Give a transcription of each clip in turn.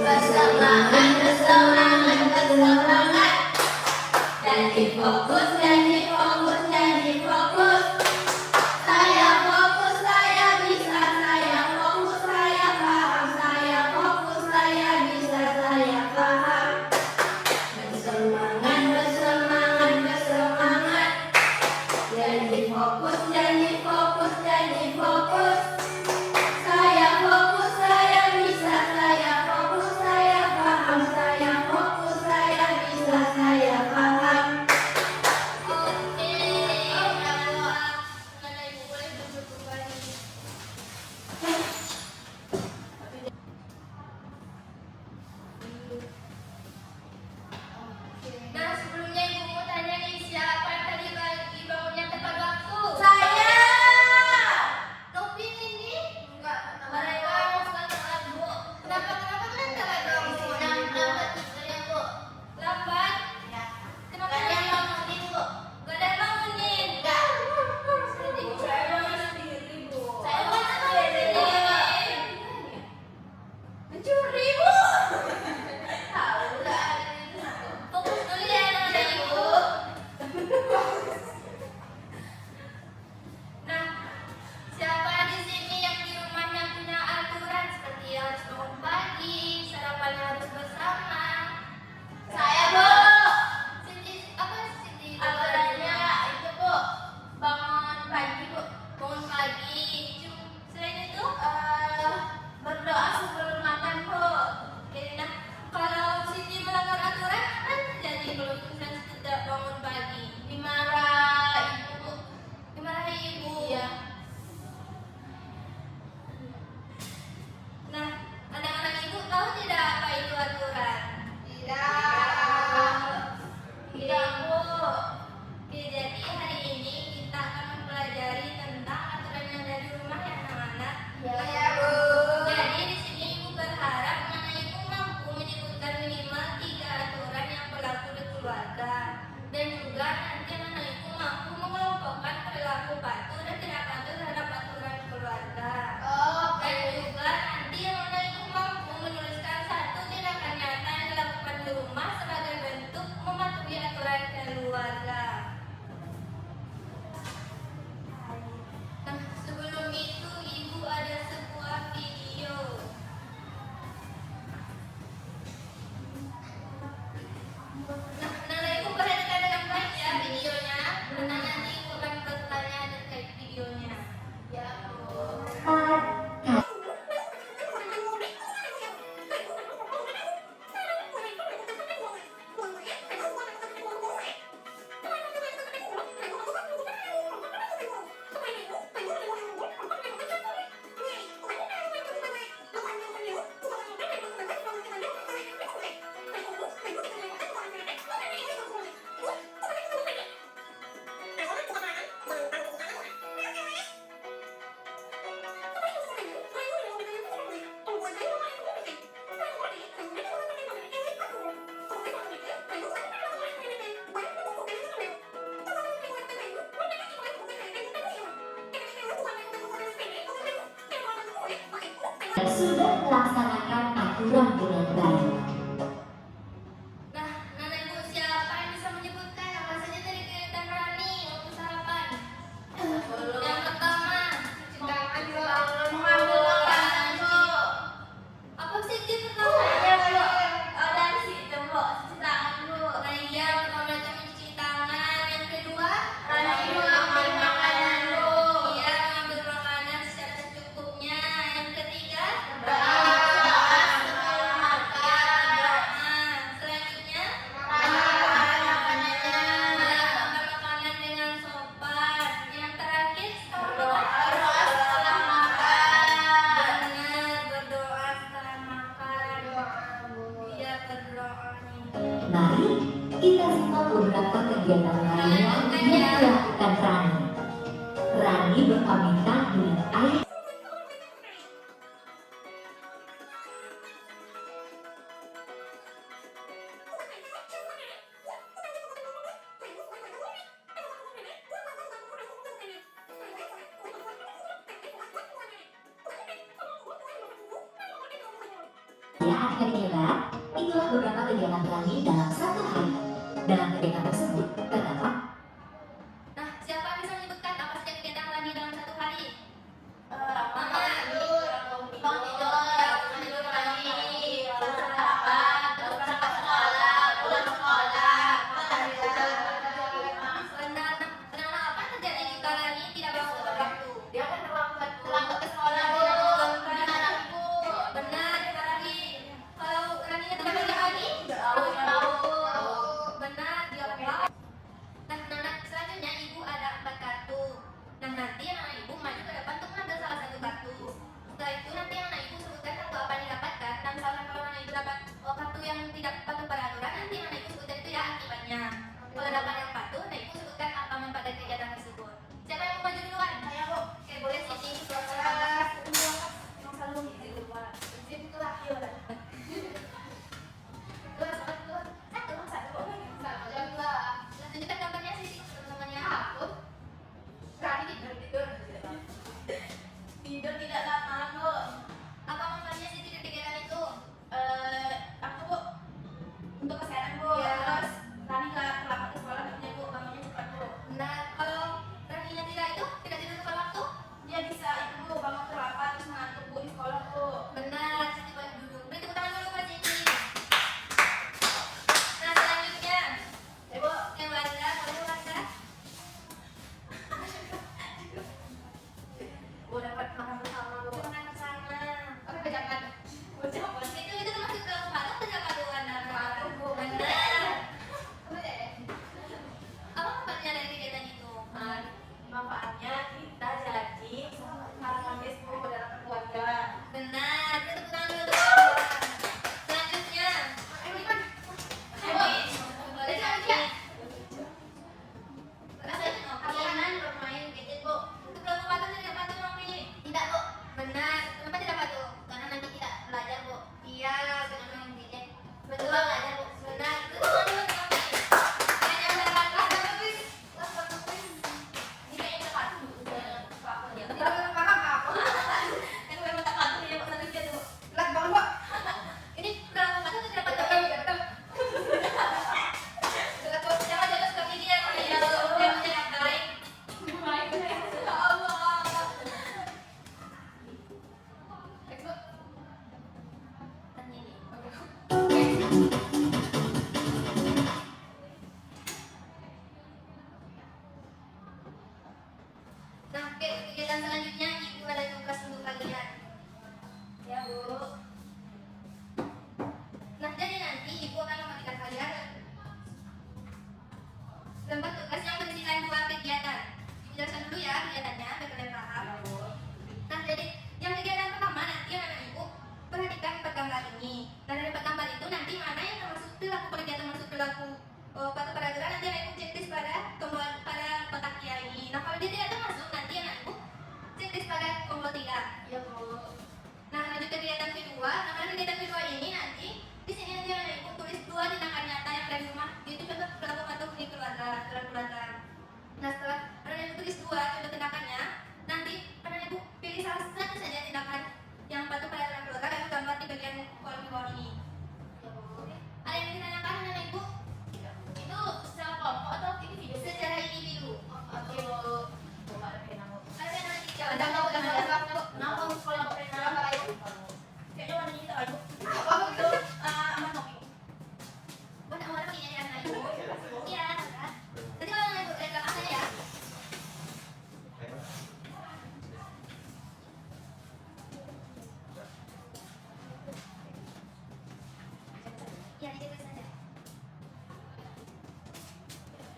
bersemangat, bersemangat, bersemangat. Jadi fokus, jadi fokus, jadi fokus. Saya fokus, saya bisa, saya fokus, saya paham, saya fokus, saya bisa, saya paham. Bersemangat, bersemangat, bersemangat. Jadi fokus, jadi fokus, jadi fokus. Saya fokus, saya bisa, saya fokus, saya paham, saya fokus, saya bisa, saya paham. Oke, kalau ibu boleh duduk kembali. Nah, sebelumnya ibu mau tanya nih, siapa yang tadi pagi bangunnya tepat waktu? Saya. Nopi ini? Enggak. Mereka suka telat, Bu. Kenapa kalian telat bangun? Lambat ya, Bu. Lambat? Ya. Kenapa kalian bangunin, Bu? Gak ada yang bangunin. Enggak. Saya bangun sendiri, Bu. Saya bangun sendiri. Mencuri, Bu. Tahu lah. Fokus dulu ya, anak-anak ibu. Nah, siapa di sini yang di rumahnya punya aturan seperti harus bangun pagi, sarapannya harus bersama? Saya, Bu. Siti aturannya itu, Bu, bangun pagi, Bu. Bangun pagi. Selain itu, berdoa sebelum makan, Bu. Oke, nah, kalau Siti melanggar aturan, apa yang terjadi kalau misalnya tidak bangun pagi? Dimarahi ibu, Bu. Dimarahi ibu. Iya. Nah, anak-anak ibu tahu tidak apa itu aturan? Tidak. Tidak, Bu. Oke, jadi hari ini kita akan mempelajari tentang aturan yang ada di rumah ya, anak-anak. Iya, Bu. Jadi di sini ibu berharap anak ibu mampu menyebutkan minimal 3 aturan yang berlaku di keluarga, dan juga nanti anak ibu mampu mengelompokkan perilaku patuh dan tidak patuh terhadap aturan keluarga. Dan juga nanti anak ibu mampu menuliskan 1 tindakan nyata yang dilakukan di rumah sebagai bentuk mematuhi aturan keluarga. Nah, sebelum itu ibu ada sebuah video. Nah, anak ibu perhatikan dengan baik ya videonya, karena nanti ibu akan bertanya terkait videonya. Ya, Bu. Sudah melaksanakan aturan dengan baik. Nah, anak ibu siapa yang bisa menyebutkan apa saja dari kegiatan Rani waktu sarapan? Yang pertama, cuci tangan, Bu. Mengambil makanan, Bu. Apa sih tip pertamanya, Bu? Oh, dari situ, Bu. Cuci tangan, Bu. Nah, iya, pertama itu mencuci tangan. Yang kedua, Rani mengambil makanan, Bu. Iya, mengambil makanan secara secukupnya. Yang ketiga, berdoa sebelum makan. Selanjutnya, makan makanannya. Makan makanan dengan sopan. Yang terakhir, berdoa setelah makan. Benar, berdoa setelah makan. Iya, berdoa nih. Mari kita simak beberapa kegiatan lainnya yang dilakukan Rani. Rani berpamitan dengan ayah. Ya, akhirnya Itulah beberapa kegiatan Rani dalam satu hari. Dalam kegiatan tersebut terdapat Nah, siapa yang bisa menyebutkan apa saja kegiatan Rani dalam satu hari? Mama tidur, bangun tidur, tidur lagi, sarapan, terus berangkat sekolah, pulang sekolah, Benar. Nah, apa terjadi jika Rani tidak bangun tepat waktu? dia kan terlambat ke sekolah bu, dimana ibu? Benar, Rani. Kalau Rani tidak bangun pagi, Tahu. benar dia tahu. Nah, selanjutnya ibu ada 4 kartu. Nah, nanti anak ibu maju ke depan untuk mengambil salah satu kartu. Setelah itu nanti anak ibu sebutkan kartu apa yang didapatkan. Dan misalkan kalau anak ibu dapat kartu yang tidak patuh pada aturan, nanti anak ibu sebutkan itu ya akibatnya. Kalau dapat yang patuh, anak ibu sebutkan apa manfaat dari kegiatan tersebut. Siapa yang mau maju duluan? Saya bu, Oke, boleh Siti. emang selalu gitu bu. Jadi itulah, iya udah. Tunjukkan gambarnya Siti, teman-temannya. Rani tidur. Tidur tidak lama bu. Apa manfaatnya Siti dari kegiatan itu? Aku bu, untuk kesehatan bu. Ya. Terus Rani nggak terlambat ke sekolah, katanya bu, bangunnya cepat bu. Nah, kalau Rani tidak itu, tidak tidur tepat waktu? Dia bisa itu bu, bangun terlambat terus ngantuk bu di sekolah bu. Benar, Siti boleh duduk. Beri tepuk tangan dulu buat Siti. Nah, selanjutnya, Ya bu, yang Warga, boleh Warga? bu dapat makan bersama bu. Makan bersama. Oke, jangan. Bu jangan. Itu termasuk dalam patuh atau tidak patuhan? Patuh, Bu. Benar. Apa deh? Apa manfaatnya dari kegiatan itu? Manfaatnya kita jadi harmonis bu dalam keluarga. Benar, beri tepuk tangan dulu untuk Warga. Selanjutnya, boleh selanjutnya. Makanan bermain gadget bu. Untuk pelaku patuh dan tidak patuh, Mami? Tidak bu, Benar. Kenapa tidak patuh? karena nanti tidak belajar bu. Iya, benar. Main gadget. Betul. Betul belajar bu. Benar. Itu semua dulu, Mami. Yang benar-benar bagus. Ini kayaknya tepat bu. Apa dia? Yang memang tak patuh ya, Pak Sanadja tuh. Lihat bangun bu. Ini pelaku patuh dan tidak patuh. Jangan jaga suami dia, Mami. Ya, dia yang baik. Ya Allah. Nah, oke, kegiatan selanjutnya ibu ada tugas untuk kalian. Ya bu. Nah, jadi nanti ibu akan memberikan kalian lembar tugas yang berisikan 2 kegiatan. Dijelaskan dulu ya kegiatannya, biar kalian paham. Ya bu. Nah, jadi yang kegiatan pertama nanti anak ibu perhatikan 4 gambar ini. Nah, dari 4 gambar itu nanti mana yang termasuk perilaku kegiatan masuk perilaku patuh pada aturan, nanti anak ibu checklist pada tombol pada kotak ya ini. Nah, kalau dia tidak termasuk nanti anak ibu checklist pada tombol 3. Ya bu. Nah, lanjut ke kegiatan kedua. Nah, karena kegiatan kedua ini nanti di sini nanti anak ibu tulis 2 tindakan nyata yang dari rumah. Itu contoh perilaku patuh di keluarga, dalam keluarga. Nah, setelah anak ibu tulis 2 contoh tindakannya, nanti anak ibu pilih salah satu saja tindakan yang patuh pada dalam keluarga dan gambar di bagian kolom di bawah ini. Ya bu. Ada yang ditanyakan anak ibu? Itu secara kelompok atau individu? Secara individu. Oke bu. Bu ada pena bu. Ada yang nanti Jangan jawab. tahu jangan tahu. Kenapa sekolah pena apa itu? Kayaknya warna ini tak ada. Apa itu? Aman kopi. Buat awalnya begini ya anak ibu. Iya. Nanti kalau anak ibu lihat apa ya? Ya, di situ saja.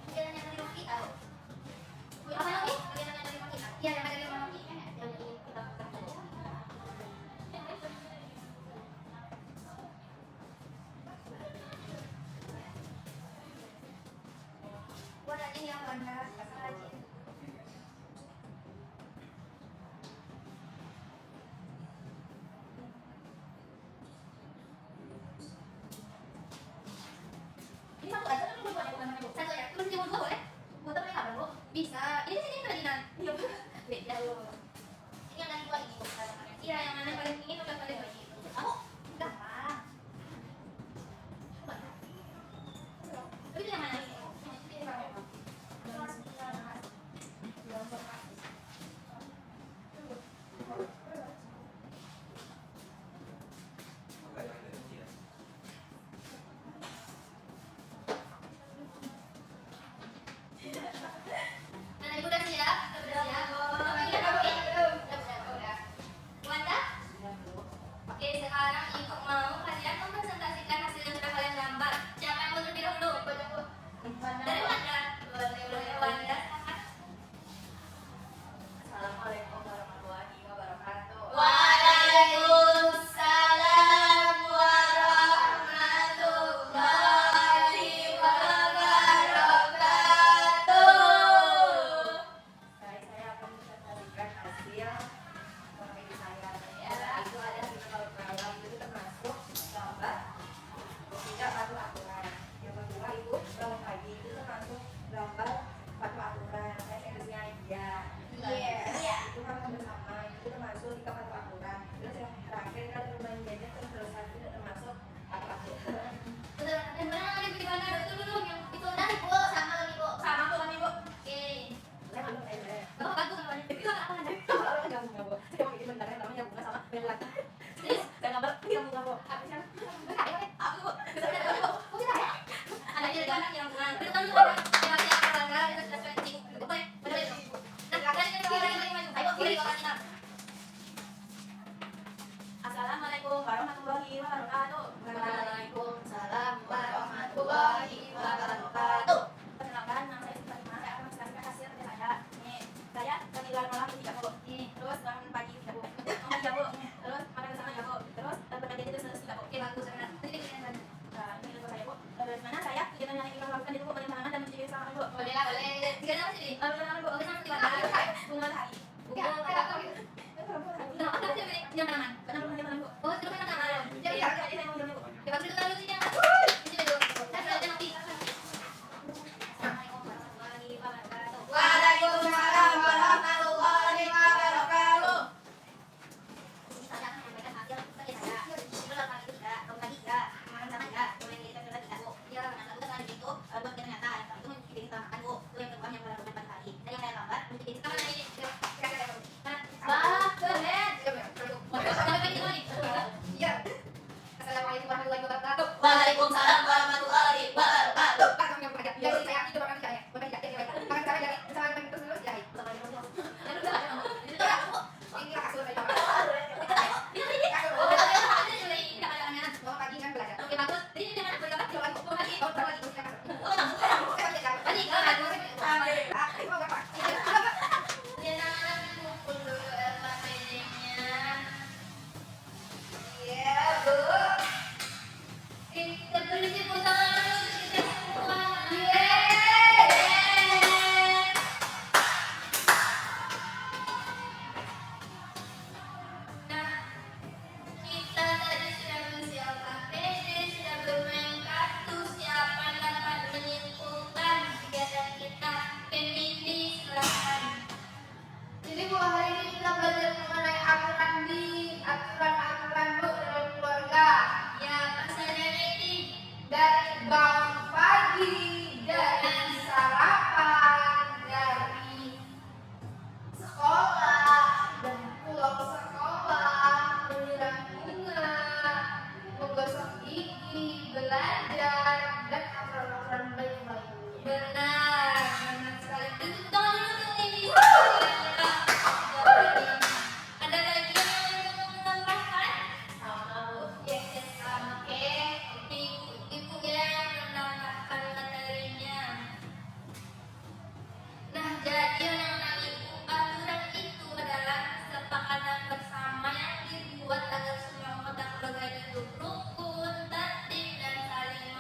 Kegiatan yang dari Maki tahu. Apa lagi? Kegiatan yang dari Maki. Iya, yang dari Maki. Yang ini kita bukan saja. Buat rajin yang benar, rajin. Ini satu aja kan bukan bukan bu. Satu ya, terus yang dua boleh? Buat apa ya bu? Bisa. Ini sini kerajinan. Iya bu. Beda bu. Ini yang dari dua ini. Iya, yang mana paling tinggi udah paling baik. Aku Gampang. kegiatan yang kita lakukan itu perencanaan dan mencari keselamatan Bu. Boleh lah, boleh. Tiga nama sih. Perencanaan Bu. Oke, sama tiga Bunga nama. matahari. Bunga matahari. Bukan, kayak apa gitu. Nah, apa sih ini? Jam tangan. Kenapa perencanaan Bu? Oh, terus kan tangan. Jadi saya mau dulu Bu. Coba dulu tahu sih yang. Ini dulu. Saya sudah nanti. Waalaikumsalam warahmatullahi wabarakatuh. Waalaikumsalam warahmatullahi wabarakatuh. Kita tadi sudah bersiapkan PD, sudah bermain kartu. Siapa dapat menyimpulkan kegiatan kita? Pemilih silakan. Jadi Bu, hari ini kita belajar mengenai aturan-aturan Bu dalam keluarga. Ya, pasalnya ini. Dari bangun pagi, dari sarapan, dari sekolah, dan pulang sekolah, menyiram bunga, menggosok gigi, belajar, dan aturan-aturan baik-baik. Benar, benar sekali. Tepuk tangan dulu untuk ini. Ada lagi yang mau menambahkan? Sama Bu. Yes, oke. Ibu yang menambahkan materinya. Nah, jadi yang namanya aturan itu adalah kesepakatan bersama yang dibuat agar semua anggota keluarga itu rukun, tertib, dan saling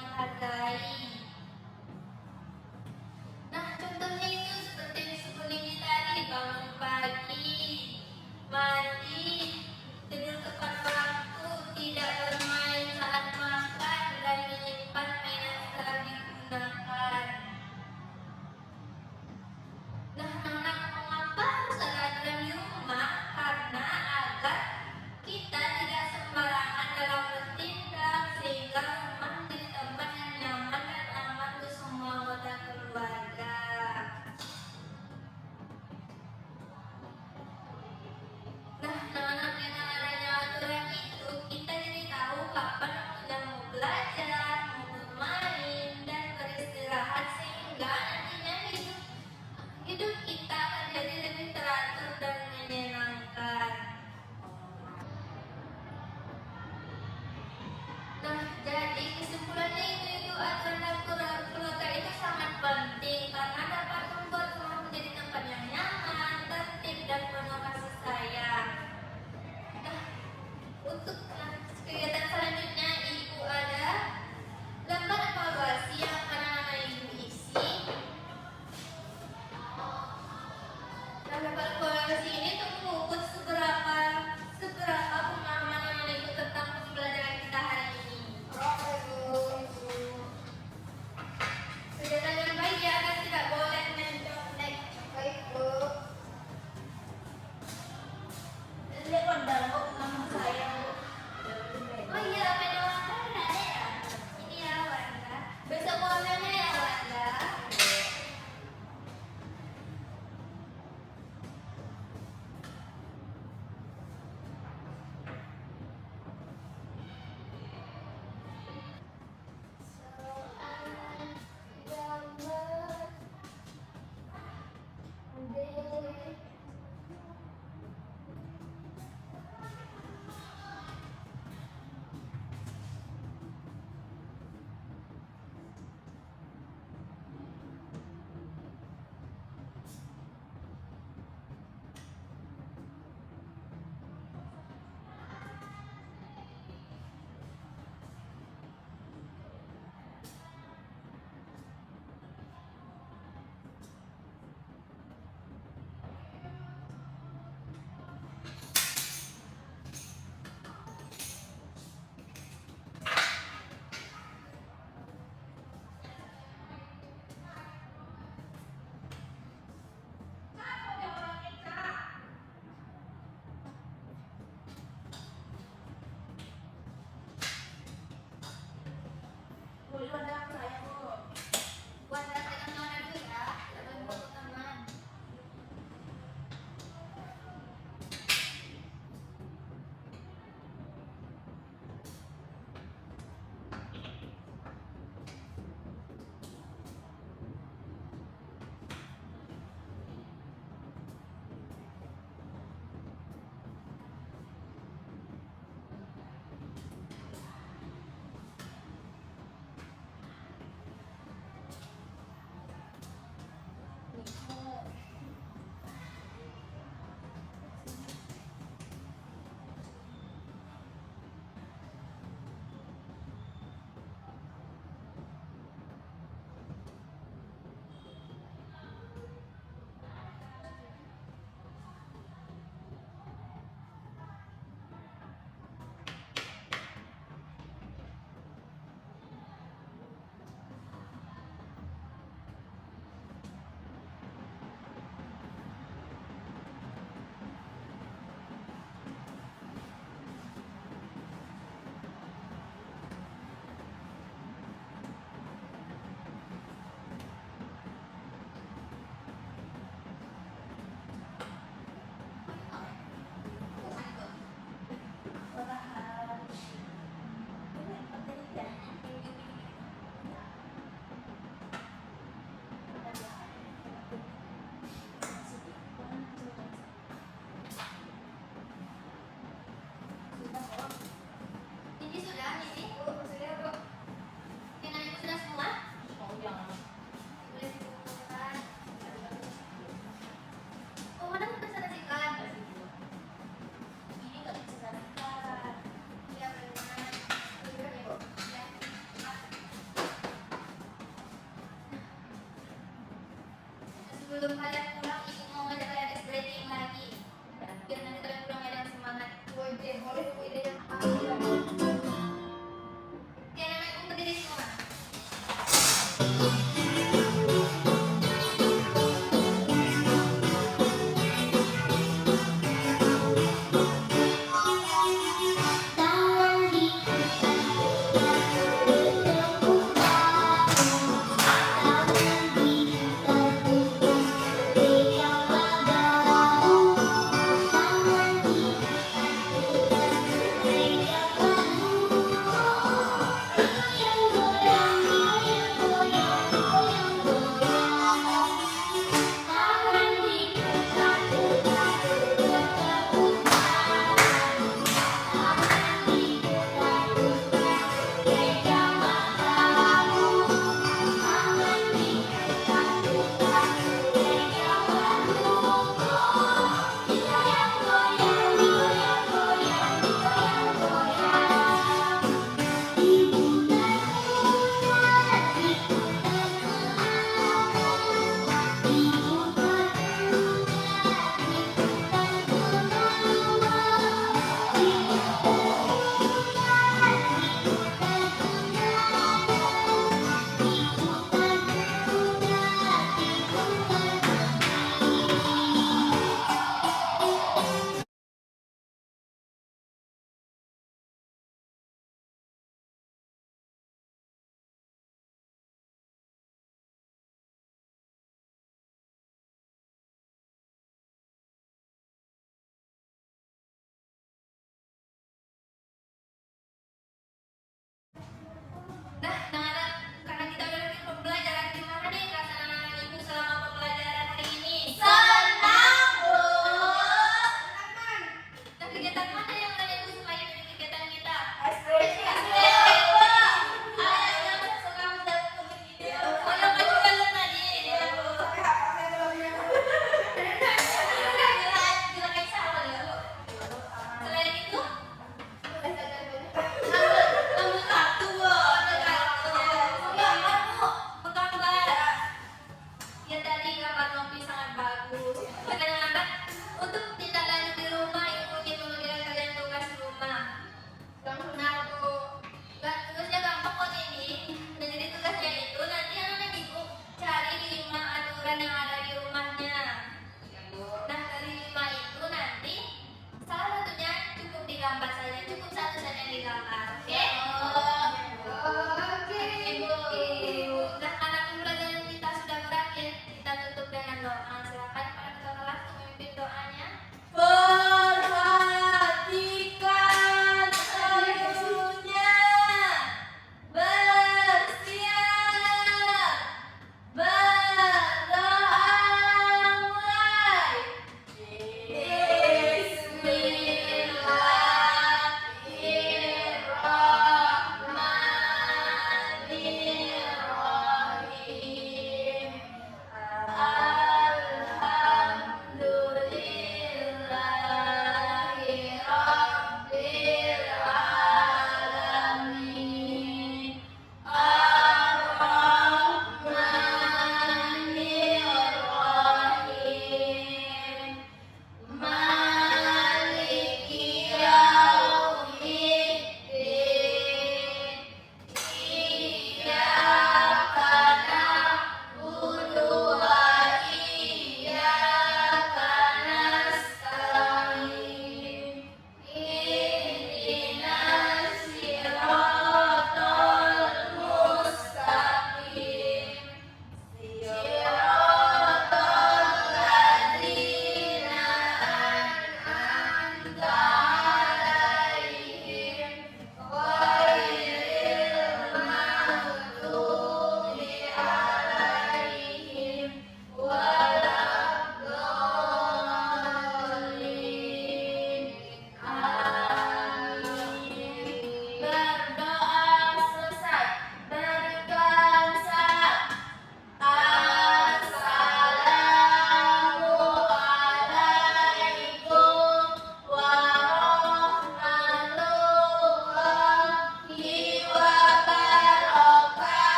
dulu ada saya Bu. Buat datang kemana dulu ya? Datang ke taman. Ini sudah, ini. Sudah, Bu. Dengan ibu sudah semua? Oh jangan. Boleh dibutuhkan. Oh, mana sudah saksikan? Ini nggak bisa saksikan. Iya, benar. Sudah, Bu. Ya. Sebelum kalian